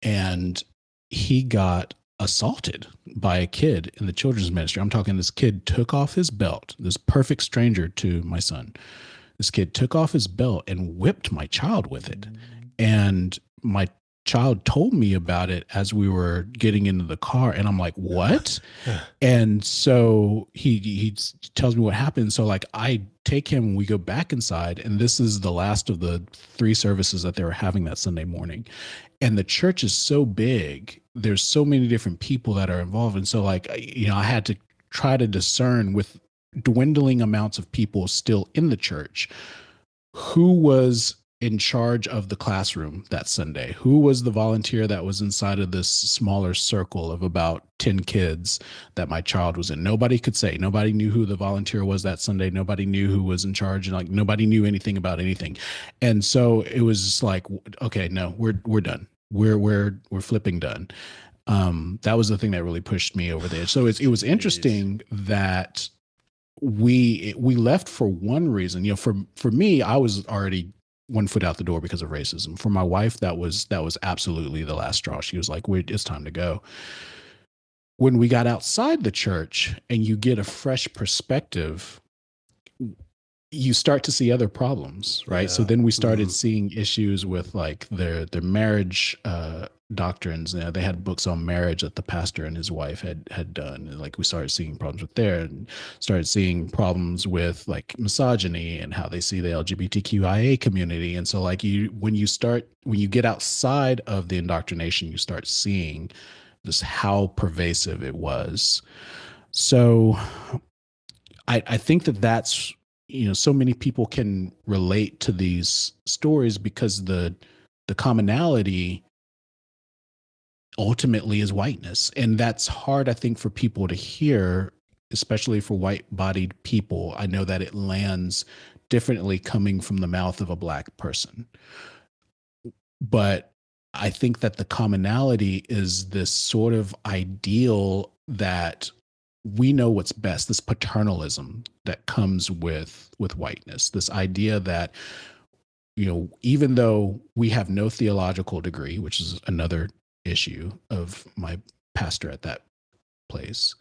and he got assaulted by a kid in the children's ministry. I'm talking, this kid took off his belt, this perfect stranger to my son. This kid took off his belt and whipped my child with it. And my child told me about it as we were getting into the car. And I'm like, what? And so he tells me what happened. So like, I take him, we go back inside, and this is the last of the 3 services that they were having that Sunday morning. And the church is so big. There's so many different people that are involved. And so like, I had to try to discern, with dwindling amounts of people still in the church, who was in charge of the classroom that Sunday, who was the volunteer that was inside of this smaller circle of about 10 kids that my child was in. Nobody could say. Nobody knew who the volunteer was that Sunday. Nobody knew who was in charge, and like nobody knew anything about anything. And so it was just like, okay, no, we're done. We're flipping done. That was the thing that really pushed me over the edge. So it was interesting that we left for one reason. For me, I was already 1 foot out the door because of racism. For my wife, that was absolutely the last straw. She was like, it's time to go. When we got outside the church and you get a fresh perspective, you start to see other problems, right? Yeah. So then we started seeing issues with like their marriage doctrines. They had books on marriage that the pastor and his wife had done. And like we started seeing problems with there, and started seeing problems with like misogyny and how they see the LGBTQIA community. And so like when you get outside of the indoctrination, you start seeing just how pervasive it was. So I think that's, so many people can relate to these stories because the commonality ultimately is whiteness. And that's hard, I think, for people to hear, especially for white-bodied people. I know that it lands differently coming from the mouth of a Black person. But I think that the commonality is this sort of ideal that we know what's best, this paternalism that comes with whiteness, this idea that, even though we have no theological degree, which is another issue of my pastor at that place,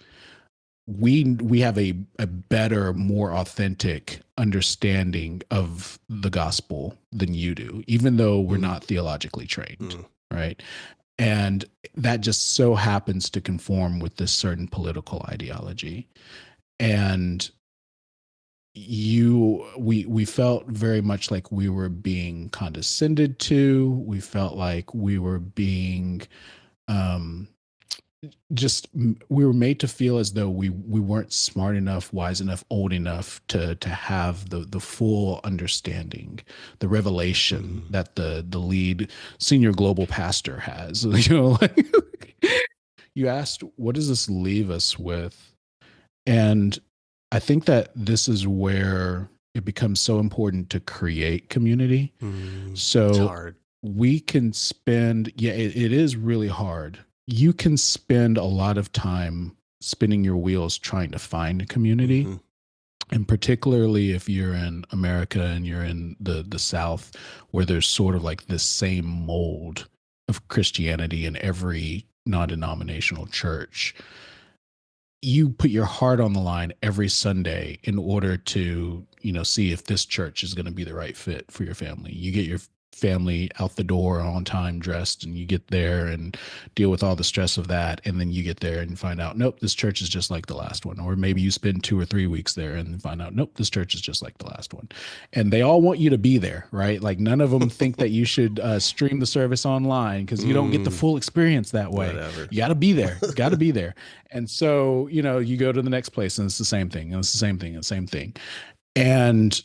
we have a better, more authentic understanding of the gospel than you do, even though we're not theologically trained, right? And that just so happens to conform with this certain political ideology. And we felt very much like we were being condescended to. We felt like we were being we were made to feel as though we weren't smart enough, wise enough, old enough to have the full understanding, the revelation that the lead senior global pastor has. You asked, what does this leave us with? And I think that this is where it becomes so important to create community. So it's hard. We can spend, it is really hard. You can spend a lot of time spinning your wheels trying to find a community. And particularly if you're in America and you're in the South, where there's sort of like this same mold of Christianity in every non-denominational church, you put your heart on the line every Sunday in order to, see if this church is going to be the right fit for your family. You get your family out the door on time, dressed, and you get there and deal with all the stress of that. And then you get there and find out, nope, this church is just like the last one. Or maybe you spend 2 or 3 weeks there and find out, nope, this church is just like the last one. And they all want you to be there, right? Like none of them think that you should stream the service online because you don't get the full experience that way. Whatever. You got to be there. Got to be there. And so, you go to the next place and it's the same thing. And it's the same thing and the same thing. And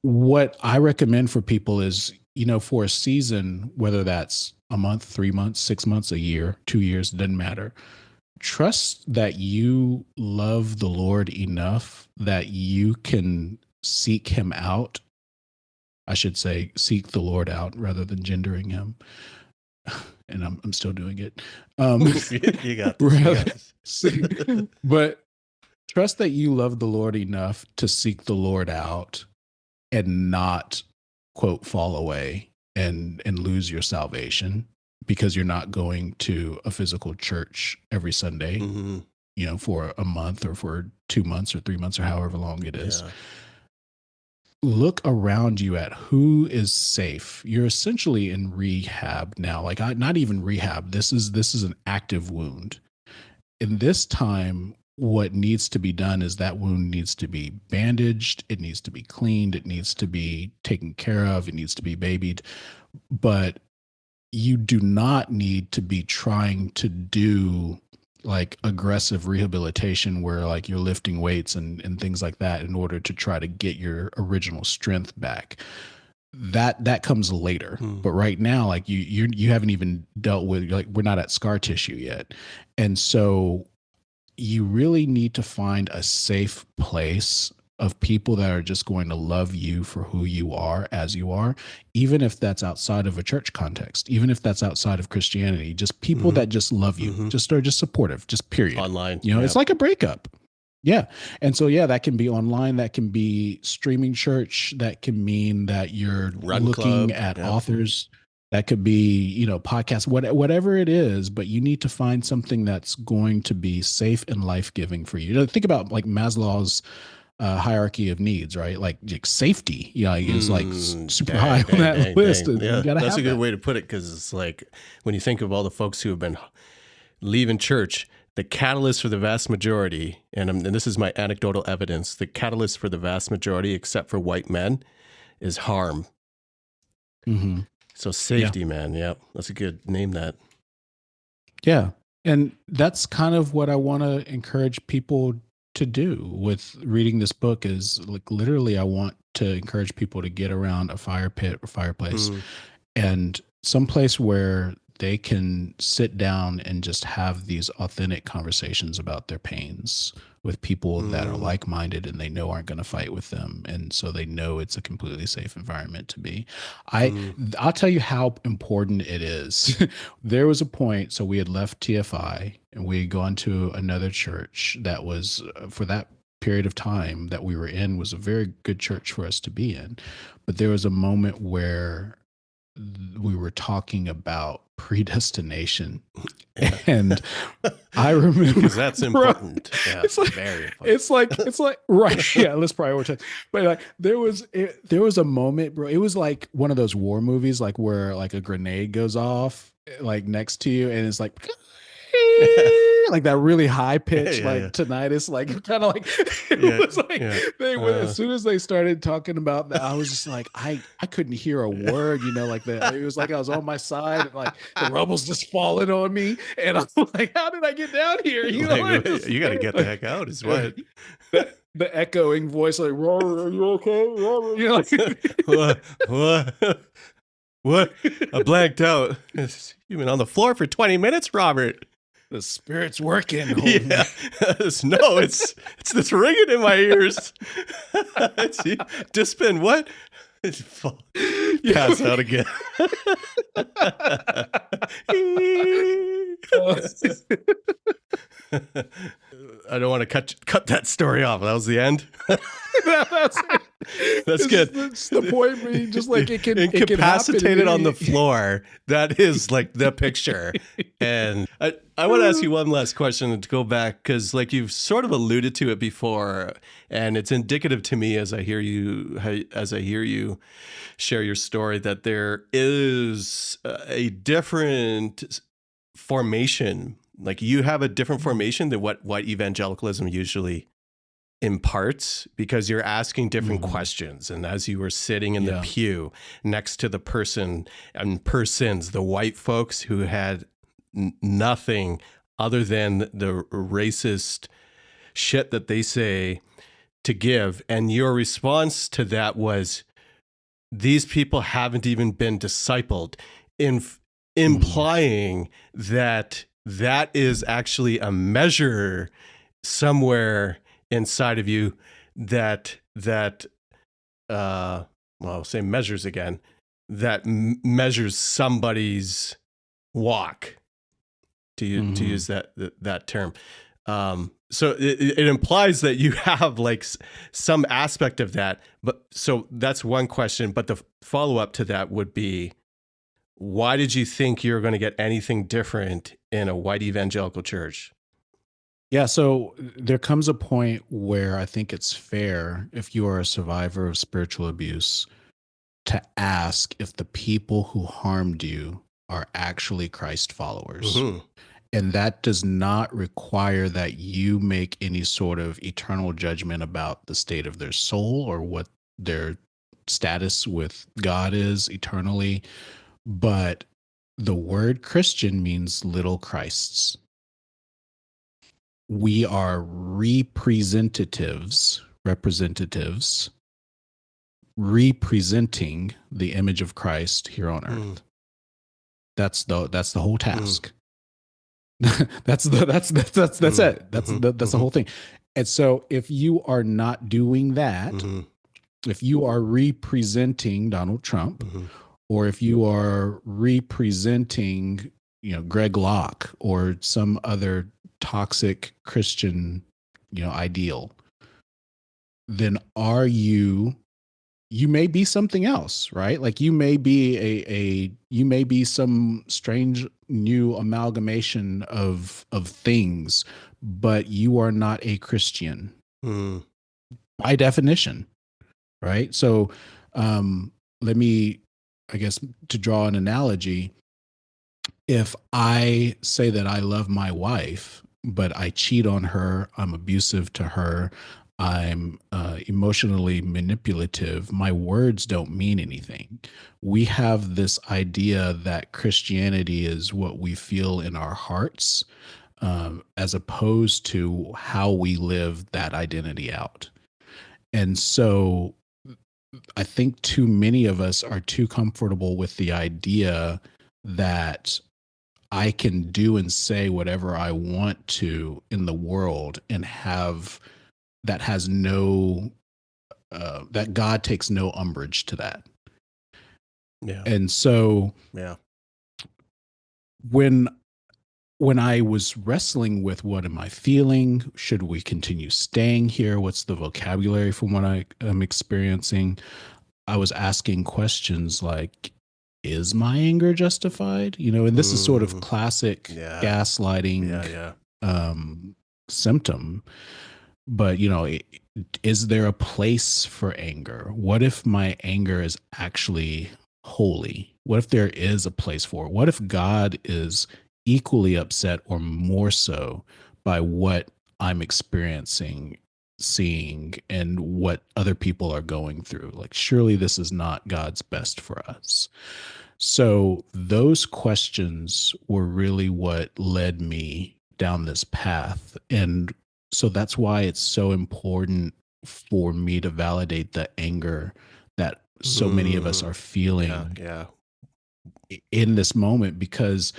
what I recommend for people is, for a season, whether that's a month, 3 months, 6 months, a year, 2 years, doesn't matter. Trust that you love the Lord enough that you can seek him out. I should say seek the Lord out rather than gendering him. And I'm still doing it. You got this. But trust that you love the Lord enough to seek the Lord out and not, quote, fall away and lose your salvation because you're not going to a physical church every Sunday, for a month or for 2 months or 3 months or however long it is. Yeah. Look around you at who is safe. You're essentially in rehab now. Like not even rehab. This is an active wound. In this time, what needs to be done is that wound needs to be bandaged. It needs to be cleaned. It needs to be taken care of. It needs to be babied. But you do not need to be trying to do like aggressive rehabilitation where like you're lifting weights and things like that in order to try to get your original strength back. That comes later. But right now, like you haven't even dealt with, like, we're not at scar tissue yet. And so you really need to find a safe place of people that are just going to love you for who you are as you are, even if that's outside of a church context, even if that's outside of Christianity, just people that just love you, just are just supportive, just period. Online. It's like a breakup. Yeah. And so, that can be online. That can be streaming church. That can mean that you're looking at authors. That could be, podcasts, whatever it is, but you need to find something that's going to be safe and life-giving for you. Think about like Maslow's hierarchy of needs, right? Like safety, is like super high on that list. Yeah, that's a good way to put it, because it's like when you think of all the folks who have been leaving church, the catalyst for the vast majority, and this is my anecdotal evidence, the catalyst for the vast majority, except for white men, is harm. So safety, man. Yep. That's a good name, that. Yeah. And that's kind of what I want to encourage people to do with reading this book is like, literally, I want to encourage people to get around a fire pit or fireplace and someplace where they can sit down and just have these authentic conversations about their pains with people that are like-minded and they know aren't going to fight with them. And so they know it's a completely safe environment to be. I'll tell you how important it is. There was a point, so we had left TFI and we had gone to another church that was, for that period of time that we were in, was a very good church for us to be in. But there was a moment where we were talking about predestination, and I remember, because that's important. Yeah, it's like, very important. It's like right. Yeah, let's prioritize. But like there was a moment, bro. It was like one of those war movies, like where like a grenade goes off like next to you, and it's like like that really high pitch, tinnitus, like kind of like it was like they as soon as they started talking about that, I was just like, I couldn't hear a word, like that. It was like I was on my side and like the rubble's just falling on me, and I'm like, how did I get down here? You got to get the heck out, is what. The echoing voice, like, Robert, are you okay? Robert, What? I blanked out. You've been on the floor for 20 minutes, Robert. The spirit's working. Yeah. No, it's this ringing in my ears. Just been what? Pass out again. I don't want to cut that story off. That was the end. That's good. That's the point where you just like it can incapacitated it can on the floor. That is like the picture. And I want to ask you one last question to go back, because like you've sort of alluded to it before, and it's indicative to me as I hear you share your story, that there is a different formation. Like you have a different formation than what evangelicalism usually imparts, because you're asking different questions. And as you were sitting in the pew next to the persons, the white folks who had nothing other than the racist shit that they say to give, and your response to that was, these people haven't even been discipled, implying that is actually a measure somewhere inside of you that well, say measures again, that measures somebody's walk, to use that term. So it implies that you have like some aspect of that. But so that's one question. But the follow-up to that would be, why did you think you were going to get anything different in a white evangelical church? Yeah, so there comes a point where I think it's fair, if you are a survivor of spiritual abuse, to ask if the people who harmed you are actually Christ followers. Mm-hmm. And that does not require that you make any sort of eternal judgment about the state of their soul or what their status with God is eternally. But the word Christian means little Christs. We are representatives representing the image of Christ here on earth. That's the whole task. That's it. That's the whole thing. And so if you are not doing that, if you are representing Donald Trump, or if you are representing, Greg Locke or some other toxic Christian, ideal, then you may be something else, right? Like you may be you may be some strange new amalgamation of things, but you are not a Christian by definition, right? So let me, I guess, to draw an analogy, if I say that I love my wife, but I cheat on her, I'm abusive to her, I'm emotionally manipulative, my words don't mean anything. We have this idea that Christianity is what we feel in our hearts, as opposed to how we live that identity out. And so I think too many of us are too comfortable with the idea that I can do and say whatever I want to in the world and have that has no, that God takes no umbrage to that. Yeah. And so when I was wrestling with what am I feeling, should we continue staying here? What's the vocabulary from what I am experiencing? I was asking questions like, is my anger justified? And this is sort of classic gaslighting symptom. But, is there a place for anger? What if my anger is actually holy? What if there is a place for it? What if God is equally upset or more so by what I'm experiencing, seeing, and what other people are going through? Like, surely this is not God's best for us. So those questions were really what led me down this path. And so that's why it's so important for me to validate the anger that so many of us are feeling in this moment, because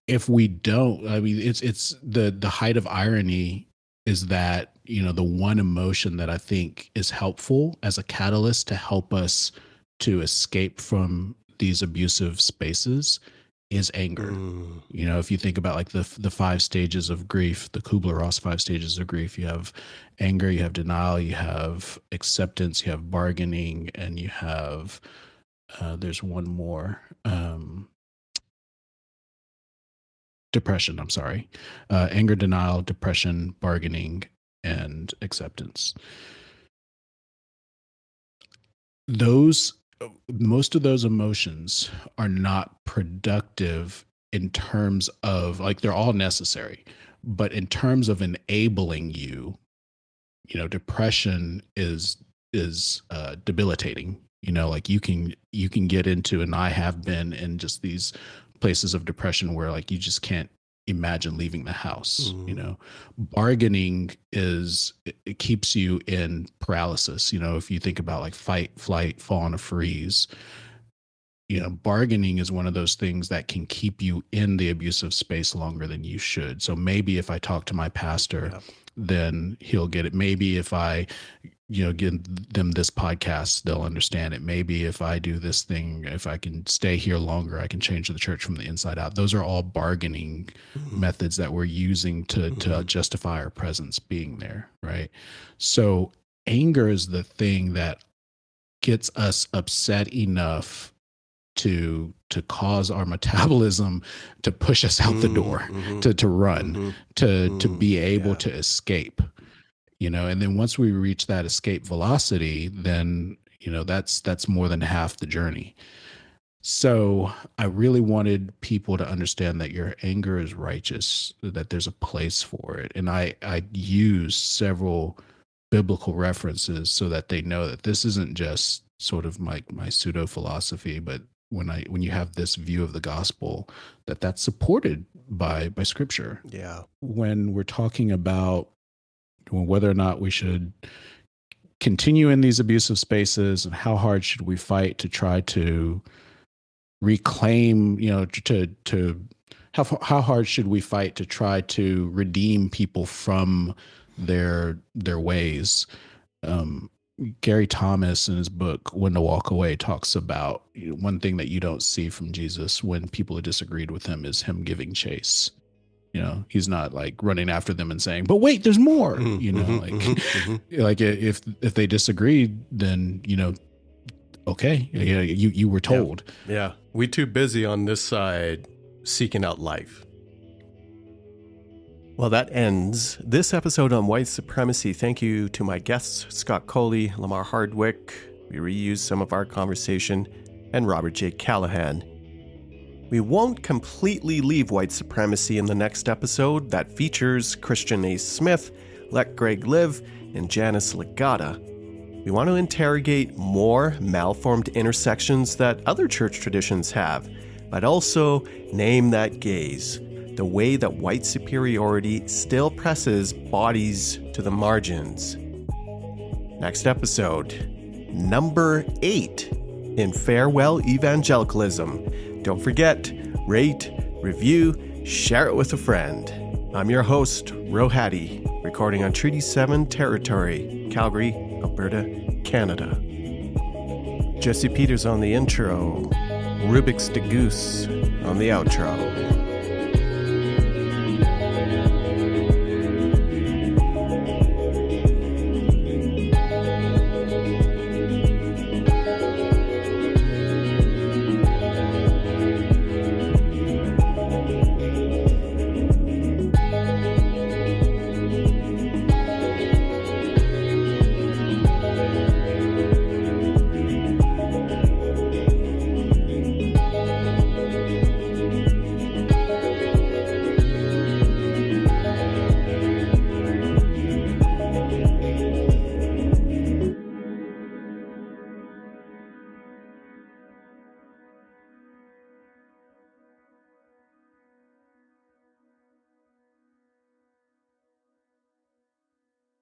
if we don't, I mean, it's the height of irony is that, the one emotion that I think is helpful as a catalyst to help us to escape from these abusive spaces is anger. If you think about like the 5 stages of grief, the Kubler-Ross 5 stages of grief, you have anger, you have denial, you have acceptance, you have bargaining, and you have, there's one more. depression, I'm sorry. Anger, denial, depression, bargaining, and acceptance. Most of those emotions are not productive in terms of, like, they're all necessary, but in terms of enabling you, depression is debilitating. Like you can get into, and I have been in just these places of depression where, like, you just can't imagine leaving the house. Bargaining it keeps you in paralysis. If you think about, like, fight, flight, fall, and freeze, bargaining is one of those things that can keep you in the abusive space longer than you should. So maybe if I talk to my pastor, then he'll get it. Maybe if I give them this podcast, they'll understand it. Maybe if I do this thing, if I can stay here longer, I can change the church from the inside out. Those are all bargaining methods that we're using to justify our presence being there, right? So anger is the thing that gets us upset enough to cause our metabolism to push us out the door, to run, to be able to escape. And then once we reach that escape velocity, then, that's more than half the journey. So I really wanted people to understand that your anger is righteous, that there's a place for it. And I use several biblical references so that they know that this isn't just sort of my pseudo philosophy, but when you have this view of the gospel, that's supported by scripture. Yeah. When we're talking about whether or not we should continue in these abusive spaces, and how hard should we fight to try to reclaim, how hard should we fight to try to redeem people from their ways? Gary Thomas, in his book When to Walk Away, talks about one thing that you don't see from Jesus when people have disagreed with him is him giving chase. He's not like running after them and saying, "But wait, there's more." Like if they disagreed, then okay, you were told. Yeah, we too busy on this side seeking out life. Well, that ends this episode on white supremacy. Thank you to my guests, Scott Coley, Lamar Hardwick. We reused some of our conversation, and Robert J. Callahan. We won't completely leave white supremacy in the next episode that features Christian A. Smith, Let Greg Live, and Janice Legata. We want to interrogate more malformed intersections that other church traditions have, but also name that gaze, the way that white superiority still presses bodies to the margins. Next episode, number 8 in Farewell Evangelicalism. Don't forget, rate, review, share it with a friend. I'm your host, Rohadi, recording on Treaty 7 territory, Calgary, Alberta, Canada. Jesse Peters on the intro, Rubik's the Goose on the outro.